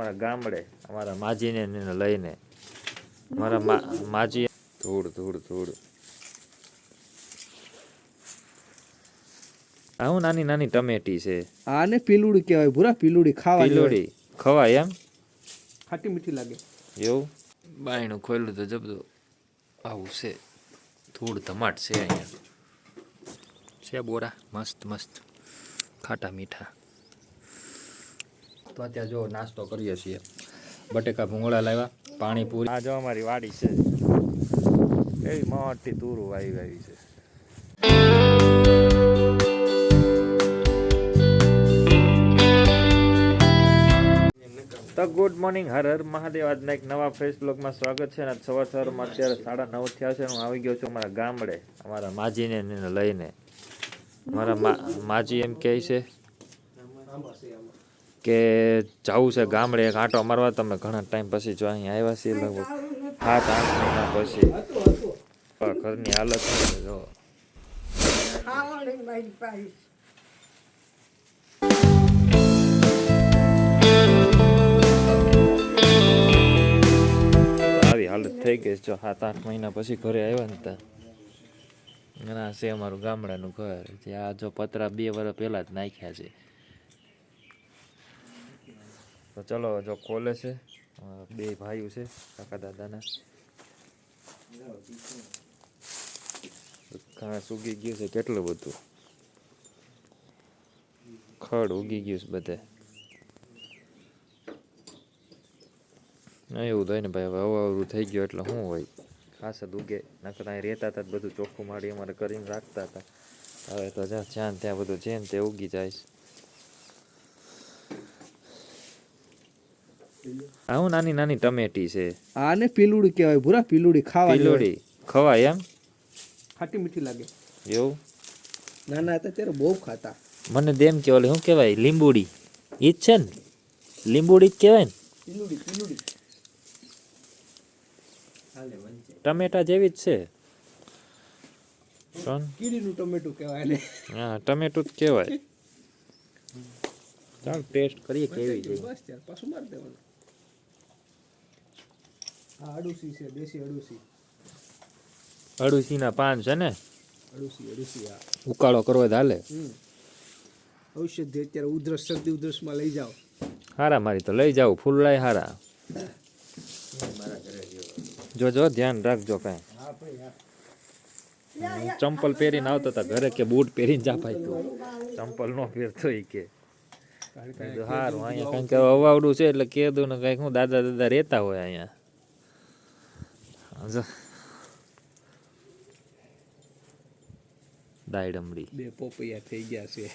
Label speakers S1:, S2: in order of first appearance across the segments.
S1: અમારા ગામડે અમારા માજીને લઈને અમારા માજી ધૂળ ધૂળ ધૂળ આવું નાની નાની ટમેટી છે
S2: આને પીલુડી કહેવાય ભૂરા પીલુડી ખાવા
S1: પીલુડી ખવાય એમ
S2: ખાટી મીઠી લાગે
S1: એવું બાયણું ખોલ્યું તો જબરું આવું છે ધૂળ ધમાટ છે અહીંયા છે બોરા મસ્ત મસ્ત ખાટા મીઠા તો અત્યારે જો નાસ્તો કરીએ છીએ બટેકા ભૂંગળા લાવ્યા પાણીપુરી આ જો અમારી વાડી છે એવી મોટી તુરું આવી છે તો ગુડ મોર્નિંગ હર હર મહાદેવ આજના એક નવા ફ્રેશ બ્લોગમાં સ્વાગત છે અને સવારમાં અત્યારે 9:30 થયા છે. હું આવી ગયો છું અમારા ગામડે અમારા માજીને લઈને. મારા માજી એમ કહે છે કે જવું છે ગામડે એક આંટો મારવા. તમે ઘણા ટાઈમ પછી જો અહીં આવ્યા છીએ લગભગ 7-8 મહિના પછી. ઘરની હાલત જો હાલત થઈ ગઈ જો 7-8 મહિના પછી ઘરે આવ્યા ને ત્યાં આ છે અમારું ગામડાનું ઘર. ત્યાં જો પતરા 2 વર્ષ પહેલા જ નાખ્યા છે. તો ચલો જો ખોલે છે 2 ભાઈઓ છે કાકા દાદાના. ઘાસ ઉગી ગયું છે કેટલું બધું ખડ ઉગી ગયું છે બધે. એવું થાય ને ભાઈ હવે અવાવરું થઈ ગયું એટલે શું હોય ખાસ જ ઉગે. નકર અહીં રહેતા હતા બધું ચોખ્ખું માડી અમારે કરીને રાખતા હતા. હવે તો જ્યાં ત્યાં બધું જેમ તે ઉગી જાય છે. આવું નાની નાની ટમેટી છે
S2: આને પીલુડી કહેવાય ભૂરા પીલુડી ખાવા
S1: પીલુડી ખવાય એમ
S2: ખાટી મીઠી લાગે
S1: એવું.
S2: નાના હતા ત્યારે બહુ ખાતા.
S1: મને દેમ કે ઓલે શું કહેવાય લીંબુડી ઈ જ છે ને લીંબુડી જ કહેવાય ને
S2: પીલુડી પીલુડી
S1: ટમેટા જેવી જ છે.
S2: કીડીનું ટમેટું કહેવાય ને.
S1: હા ટમેટું જ કહેવાય. ચાલ ટેસ્ટ કરીએ કેવી છે.
S2: બસ યાર પાછું માર દેવાનું. આ અડુસી છે દેશી અડુસી.
S1: અડુસીના પાન છે ને
S2: અડુસી આ
S1: ઉકાળો કરવો તો હાલે.
S2: ઔષધિ અત્યારે ઉધરસ શરદી ઉધરસમાં લઈ જાઓ.
S1: હારા મારી તો લઈ જાવ ફૂલલાય હારા. જોજો ધ્યાન રાખજો કાંઈ. ચંપલ પહેરીને આવતો હતા ઘરે કે બૂટ પહેરીને જા ભાઈ તું ચંપલ નો પહેરતો કે સારું. અહીંયા કંઈક અવાવડું છે એટલે કીધું ને કંઈક હું દાદા રહેતા હોય અહીંયા. દાયડમડી
S2: 2 પોપૈયા થઈ ગયા છે.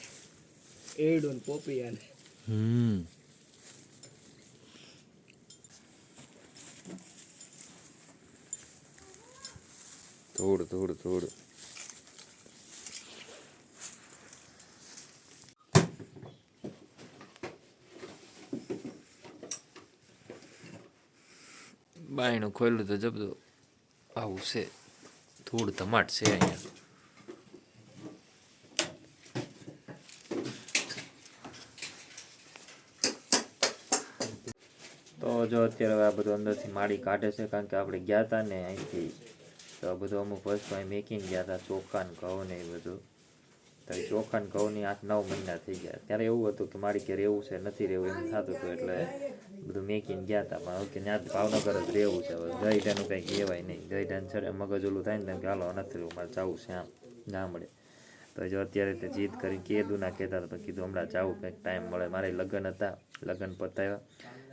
S2: એડો ને પોપૈયા ને
S1: ધૂળ ધૂળ ધૂળ. બાયણું ખોલ્યું તો જબરું આવું છે ધૂળ ધમાટ છે અહીંયા. તો જો અત્યારે આ બધું અંદરથી માડી કાઢે છે કારણ કે આપણે ગયા હતા ને અહીંથી તો બધું અમુક વસ્તુ અહીં મેકીને ગયા હતા ચોખા ને ઘઉં ને એ બધું. તો એ ચોખા ને ઘઉંની 8-9 મહિના થઈ ગયા. ત્યારે એવું હતું કે મારી કે રહેવું છે નથી રહેવું એમ થતું હતું એટલે બધું મેકીને ગયા હતા. પણ હવે કે ત્યાં ભાવનગર જ રહેવું છે. હવે જયડાનું કંઈક કહેવાય નહીં. જયડાન છડે મગજ ઓલું થાય ને કે હાલો નથી રહેવું મારે જવું છે આમ ગામડે. તો જો અત્યારે તે જીદ કરી કીધું ના કહેતા હતા તો કીધું હમણાં જવું કંઈક ટાઈમ મળે. મારે લગ્ન હતા લગ્ન પતાવ્યા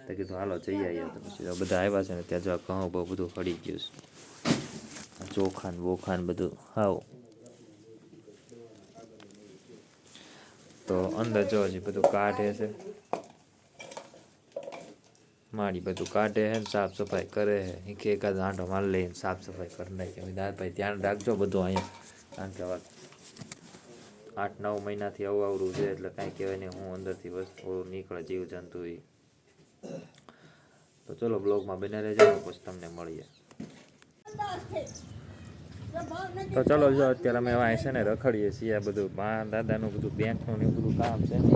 S1: તો કીધું હાલો જઈ આવીએ. તો પછી બધા આવ્યા છે ને ત્યાં જો ઘઉં બહુ બધું હળી ગયું છે. ચોખાન બોખાન બધું હાવ. તો અંદર જો હજી બધું કાઢે છે માડી બધું કાઢે છે ને સાફ સફાઈ કરે છે. કે એકાદ આંટો માર લઈને સાફ સફાઈ કરી નાખે. દાદભાઈ ધ્યાન રાખજો બધું અહીંયા કારણ કે 8-9 મહિનાથી અવાવરું છે એટલે કાંઈ કહેવાય નહીં. હું અંદરથી વસ્તુ નીકળે જીવ જંતુ. તો ચલો બ્લોગમાં બને રહેજો પછી તમને મળીએ. તો ચલો જો અત્યારે અમે અહીં છે ને રખડીએ છીએ. આ બધું મા દાદાનું બધું બેંકનું ને એવું બધું કામ છે ને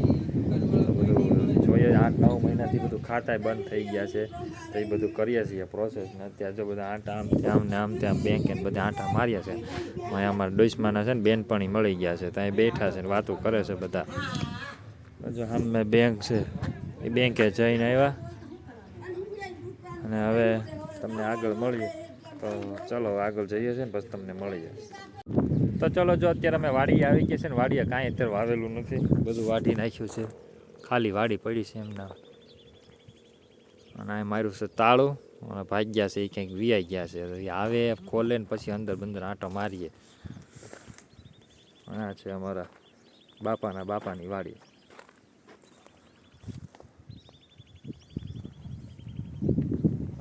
S1: બધું જોઈએ. 8-9 મહિનાથી બધું ખાતાય બંધ થઈ ગયા છે, તો એ બધું કરીએ છીએ પ્રોસેસ. ને અત્યારે જો બધા આંટા આમ ત્યાં ને આમ ત્યાં બેંક ને બધા આંટા માર્યા છે. અહીંયા અમારા ડોસમાના છે ને બેનપણી મળી ગયા છે, ત્યાં બેઠા છે ને વાતો કરે છે બધા. જો સામે બેંક છે, એ બેંકે જઈને આવ્યા અને હવે તમને આગળ મળીએ. તો ચલો આગળ જઈએ છીએ ને પછી તમને મળીએ. તો ચલો જો અત્યારે અમે વાડી આવી ગયા છે ને વાડીએ કાંઈ અત્યારે વાવેલું નથી, બધું વાઢી નાખ્યું છે, ખાલી વાડી પડી છે એમના. અને આ માર્યું છે તાળું અને ભાગ્યા છે, એ કંઈક વિયાઈ ગયા છે. આવે ખોલે ને પછી અંદર બંદર આંટો મારીએ. આ છે અમારા બાપાની વાડી.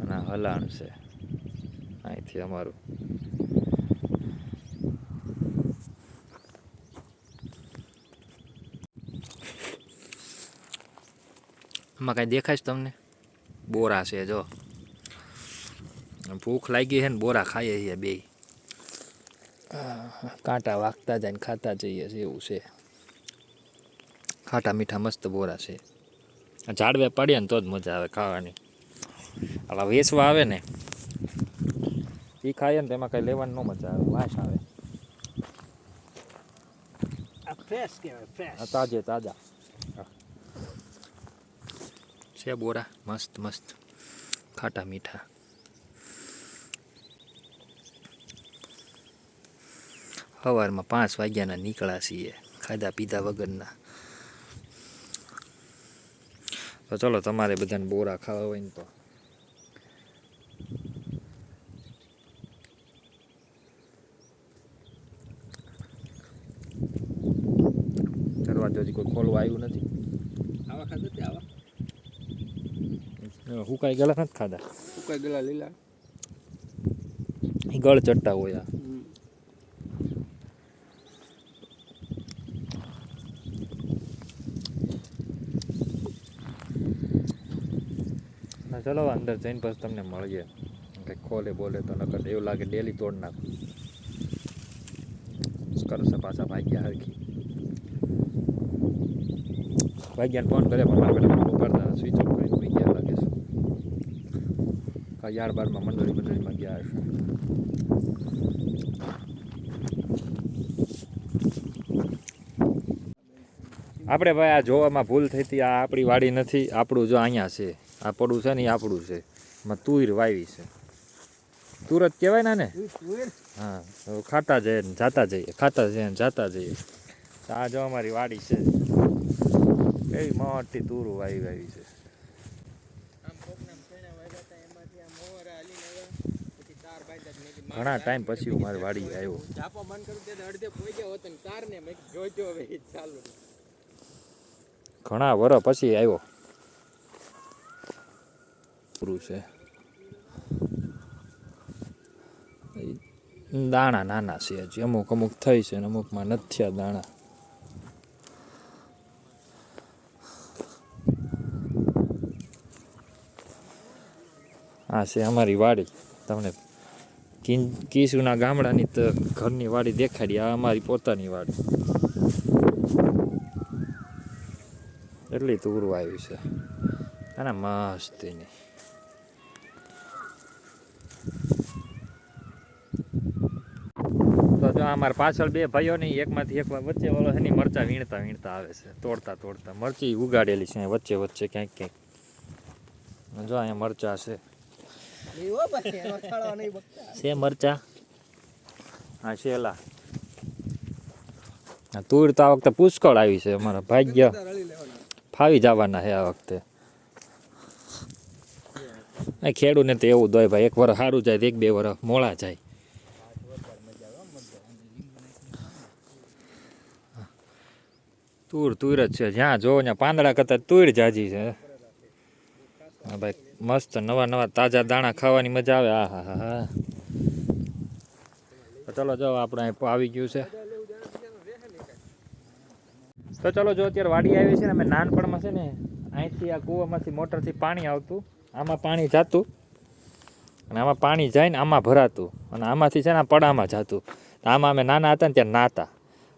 S1: અને હલાણ છે અહીંથી અમારું. આમાં કાંઈ દેખાય છે તમને? બોરા છે જો. ભૂખ લાગી છે ને બોરા ખાઈએ છીએ બે. કાંટા વાગતા જાય ને ખાતા જઈએ છીએ એવું છે. ખાટા મીઠા મસ્ત બોરા છે. ઝાડવે પાડીએ ને તો જ મજા આવે ખાવાની. આલા વેચવા આવે ને એ ખાઈએ ને તેમાં કંઈ લેવાની ન મજા આવે, વાસ આવે. તાજા છે બોરા, મસ્ત મસ્ત ખાટા મીઠા. સવારમાં 5 વાગ્યાના નીકળ્યા છીએ, ખાધા પીધા વગરના. તો ચલો તમારે બધાને બોરા ખાવા હોય ને તો દરવાજો હજી કોઈ ખોલવા આવ્યું નથી.
S2: આવા ખાધા આવા
S1: હુકાઈ ગયેલા નથી ખાધા.
S2: ઉકાઈ ગયેલા લીલા
S1: એ ગળ ચટ્ટા હોય. ચલો અંદર જઈને પછી તમને મળીએ. કંઈક ખોલે બોલે તો નકર એવું લાગે ડેલી તોડ નાખું. કરશે પાછા ભાગ્યા હરખી. ભાગ્યાને ફોન કરે પણ મારા બેટા કરતા સ્વિચ ઓફ કરીને ભાગ્યા લાગે છે. યાર બારમાં મંડળીમાં ગયા હશે. આપણે ભાઈ આ જોવામાં ભૂલ થઈ હતી. આ આપણી વાડી નથી, આપણું જો અહીંયા છે. આ પડું છે ને એ આપણું છે. એમાં તુર વાવી છે. તુર જ કહેવાય ને. હા, ખાતા જઈએ ને જાતા જઈએ, ખાતા જઈએ ને જાતા જઈએ. આ જો અમારી વાડી છે, એવી મોટી તુરું વાવી છે. ઘણા ટાઈમ પછી હું મારી વાડી આવ્યો. ઘણા વર્ષ પછી આવ્યો. પૂરું છે. દાણા નાના છે હજી, અમુક થઈ છે ને અમુકમાં નથી થયા દાણા. આ છે અમારી વાડી. તમને કીસુના ગામડાની તો ઘરની વાડી દેખાડી. આ અમારી પોતાની વાડી. એટલી તુરું આવી છે અને મસ્ત એની. તો જો અમારા પાછળ બે ભાઈઓની એકમાંથી એક વચ્ચે વાળો છે ને મરચા વીણતા આવે છે, તોડતા મરચી ઉગાડેલી છે વચ્ચે ક્યાંક. જો અહીંયા મરચા છે મરચા. હા શેલા. તુર તો આ વખતે પુષ્કળ આવી છે. અમારા ભાગ્ય ફાવી જવાના છે આ વખતે. ખેડૂને તો એવું દોય ભાઈ, 1 વર્ષ સારું જાય, 1-2 વર્ષ મોળા જાય. તુર જ છે. જ્યાં જોવો ત્યાં પાંદડા કરતા તુર જાજી છે. હા ભાઈ, મસ્ત નવા તાજા દાણા ખાવાની મજા આવે. હા હા હા. તો ચલો જો આપણે આવી ગયું છે. તો ચલો જો અત્યારે વાડી આવી છે ને. અમે નાનપણમાં છે ને અહીંથી આ કૂવામાંથી મોટરથી પાણી આવતું, આમાં પાણી જતું અને આમાં પાણી જાય ને આમાં ભરાતું અને આમાંથી છે ને પડામાં જતું. આમાં અમે નાના હતા ને ત્યાં નાતા.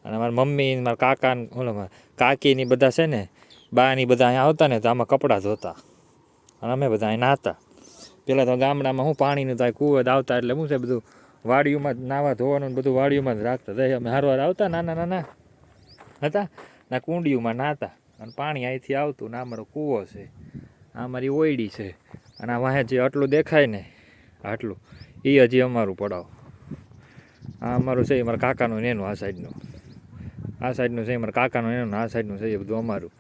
S1: અને મારા મમ્મી, મારા કાકા, કાકીની બધા છે ને બાની બધા અહીંયા આવતા ને તો આમાં કપડાં ધોતા અને અમે બધા અહીં નાહતા. પહેલાં તો ગામડામાં શું પાણીનું તો કૂવે જ આવતા એટલે શું છે બધું વાડીઓમાં જ નાવા ધોવાનું બધું વાડીઓમાં જ રાખતા. તો અમે હારવાર આવતા નાના નાના હતા ના કુંડીઓમાં નાહતા અને પાણી અહીંથી આવતું ને અમારો કૂવો છે, આ અમારી ઓયડી છે અને આ વાંહે જે આટલું દેખાય ને આટલું એ હજી અમારું પડાવ. આ અમારું છે મારા કાકાનું ને એનું આ સાઈડનું છે મારા કાકાનું એનું આ સાઈડનું છે એ બધું અમારું.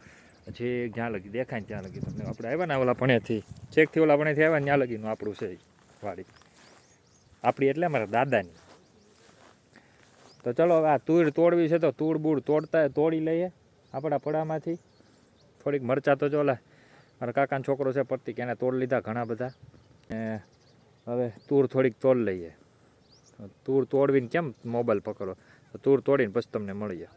S1: પછી જ્યાં લગી દેખાય ને ત્યાં લગી તમને આપણે આવ્યા ને ઓલા ભણેથી ચેકથી ઓલા ભણેથી આવ્યા ને ત્યાં લગીનું આપણું છે વાડી આપણી એટલે અમારા દાદાની. તો ચલો હવે આ તૂર તોડવી છે તો તૂળ બૂળ તોડી લઈએ આપણા પડામાંથી. થોડીક મરચાં તો ચોલા મારા કાકાનો છોકરો છે પ્રતિક એને તોડ લીધા ઘણા બધા. હવે તૂર થોડીક તોડ લઈએ. તૂર તોડવીને કેમ મોબાઈલ પકડો, તો તૂર તોડીને પછી તમને મળીએ.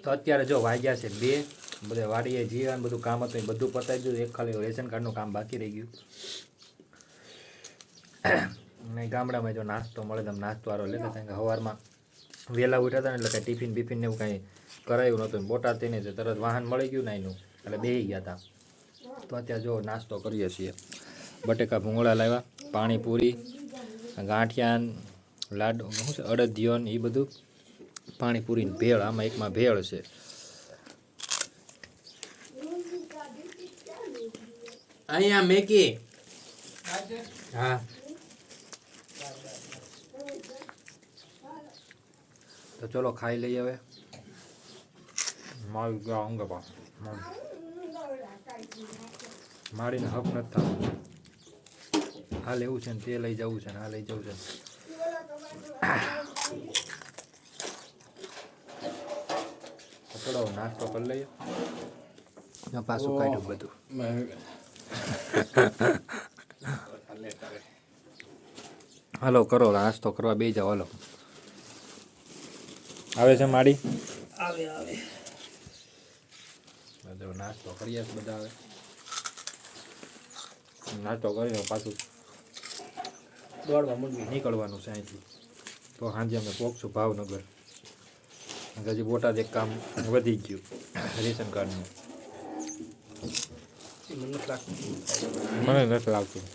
S1: તો અત્યારે જો વાગ્યા છે 2, બધે વાડીએ જીવાનું બધું કામ હતું એ બધું પતાવી દીધું. એક ખાલી રેશન કાર્ડનું કામ બાકી રહી ગયું. ને ગામડામાં જો નાસ્તો મળે તો નાસ્તો વાળો લેતા હતા કે સવારમાં વહેલા ઉઠ્યા હતા ને એટલે કાંઈ ટિફિન બિફિન ને એવું કાંઈ કરાયું નહોતું. બોટાદથી નહીં તરત વાહન મળી ગયું ને એનું એટલે બેસી ગયા હતા. તો અત્યારે જો નાસ્તો કરીએ છીએ. બટેકા ભૂંગળા લાવ્યા, પાણીપુરી, ગાંઠિયાન, લાડુ શું છે અડદિયોન એ બધું, પાણીપુરી ભેળ. આમાં એકમાં ભેળ છે. અહીંયા મેકી હા. તો ચલો ખાઈ લઈએ હવે. મારી ગયા અંગ પા મારીને હક નથી થતું. આ લેવું છે ને તે લઈ જવું છે ને આ લઈ જવું છે. ચલો નાસ્તો કરી લઈએ. પાછું કાઢ્યું બધું. હાલો કરો નાસ્તો કરવા બે જાઓ. હાલો આવે છે માડી આવે નાસ્તો કરીએ બધા. હવે નાસ્તો કરીને પાછું દોડવા મૂકી નીકળવાનું છે અહીંથી. તો સાંજે અમે પહોંચશું ભાવનગર. હજી બોટાદ એક કામ વધી ગયું રેશન કાર્ડનું. મને નથી લાગતું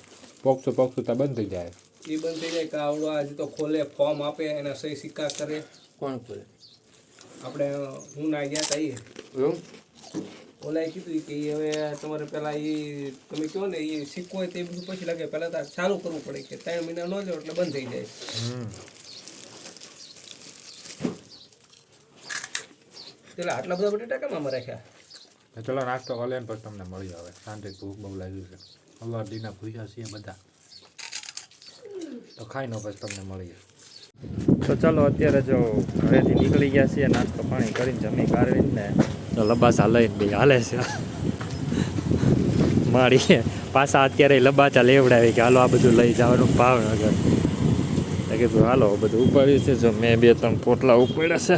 S1: પહોંચશું ત્યાં બંધ થઈ જાય.
S2: એ બંધ થઈ જાય કે આવડો આજે તો ખોલે ફોર્મ આપે એના સહી સિક્કા કરે.
S1: કોણ ખોલે?
S2: આપણે હું ના ગયા હતા
S1: એવું
S2: ઓલા કીધું કે હવે તમારે પેલા એ તમે કહો ને એ સિક્કો હોય તે બધું પછી લાગે પહેલાં તો ચાલુ કરવું પડે કે 3 મહિના ન જાવ એટલે બંધ થઈ જાય. એટલે આટલા બધા બટેટા કેમ આમાં રાખ્યા?
S1: ચલો નાસ્તો કરી લે પછી તમને મળી આવે. શાંતિ ભૂખ બહુ લાગ્યું છે. અવાર દીના ભૂખ્યા છીએ બધા. તો ખાઈ નો પછી તમને મળીએ. તો ચાલો અત્યારે જો ઘરેથી નીકળી ગયા છીએ નાસ્તો પાણી કરીને જમી કાઢીને તો લબાસા લઈને બે હાલે છે મારી પાછા. અત્યારે લબાચા લેવડાવી કે હાલો આ બધું લઈ જવાનું ભાવનગર. કીધું હાલો બધું ઉપાડ્યું છે. જો મેં 2-3 પોટલા ઉપાડ્યા છે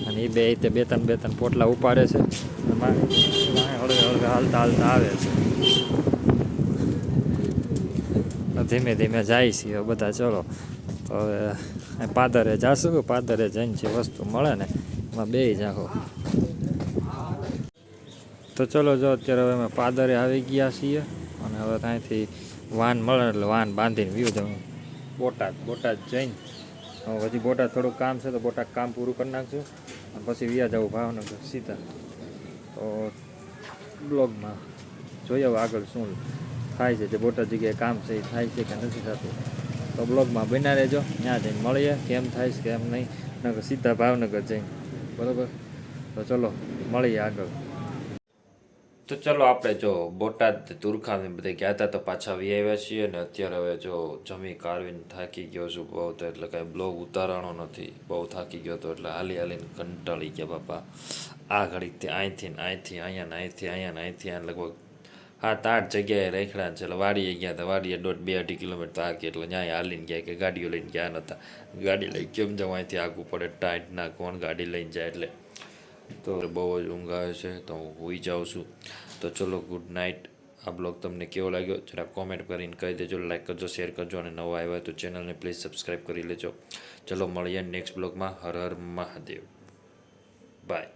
S1: અને એ બે 2-3 પોટલા ઉપાડે છે. હળવે હાલતા આવે છે. ધીમે ધીમે જાય છે બધા. ચલો હવે પાદરે જાશું. પાદરે જઈને જે વસ્તુ મળે ને એમાં બે જાખો. તો ચલો જો અત્યારે હવે અમે પાદરે આવી ગયા છીએ અને હવે ત્યાંથી વાન મળે એટલે વાન બાંધીને વ્યૂ જવું બોટાદ જઈને. હવે પછી બોટાદ થોડુંક કામ છે તો બોટાદ કામ પૂરું કરી નાખશું અને પછી વ્યા જવું ભાવનગર સીધા. તો બ્લોગમાં જોઈએ હવે આગળ શું થાય છે. જે બોટાદ જગ્યાએ કામ છે એ થાય છે કે નથી થતું. તો બ્લોગમાં બન્યા રહેજો. ત્યાં જઈને મળીએ કેમ થાય છે કેમ નહીં. નકર સીધા ભાવનગર જઈને બરાબર. તો ચલો મળીએ આગળ. તો ચલો આપણે જો બોટાદ તુરખાને બધે ગયા હતા તો પાછા આવી આવ્યા છીએ ને અત્યારે હવે જો જમી કારવીને થાકી ગયો છું બહુ. તો એટલે કાંઈ બ્લોગ ઉતારવાનો નથી. બહુ થાકી ગયો હતો એટલે હાલીને કંટાળી ગયા બાપા. આ ઘડીકથી અહીંથી અહીંયા લગભગ 7-8 જગ્યાએ રેખડા છે. એટલે વાડીએ ગયા હતા. વાડીએ 1.5-2 કિલોમીટર આગી એટલે ત્યાં હાલીને ગયા કે ગાડીઓ લઈને ગયા નહોતા. ગાડી લઈ કેમ જવું અહીંથી આગું પડે ટાઈટ ના કોણ ગાડી લઈને જાય એટલે. તો બહુ જ ઊંઘ આવે છે તો હું સૂઈ જાઉં છું. તો ચલો ગુડ નાઇટ. આ બ્લોગ તમને કેવો લાગ્યો જરા કોમેન્ટ કરીને કહી દેજો. લાઈક કરજો, શેર કરજો અને નવા આવ્યા તો ચેનલને પ્લીઝ સબસ્ક્રાઈબ કરી લેજો. ચલો મળીએ નેક્સ્ટ બ્લોગમાં. હર હર મહાદેવ. બાય.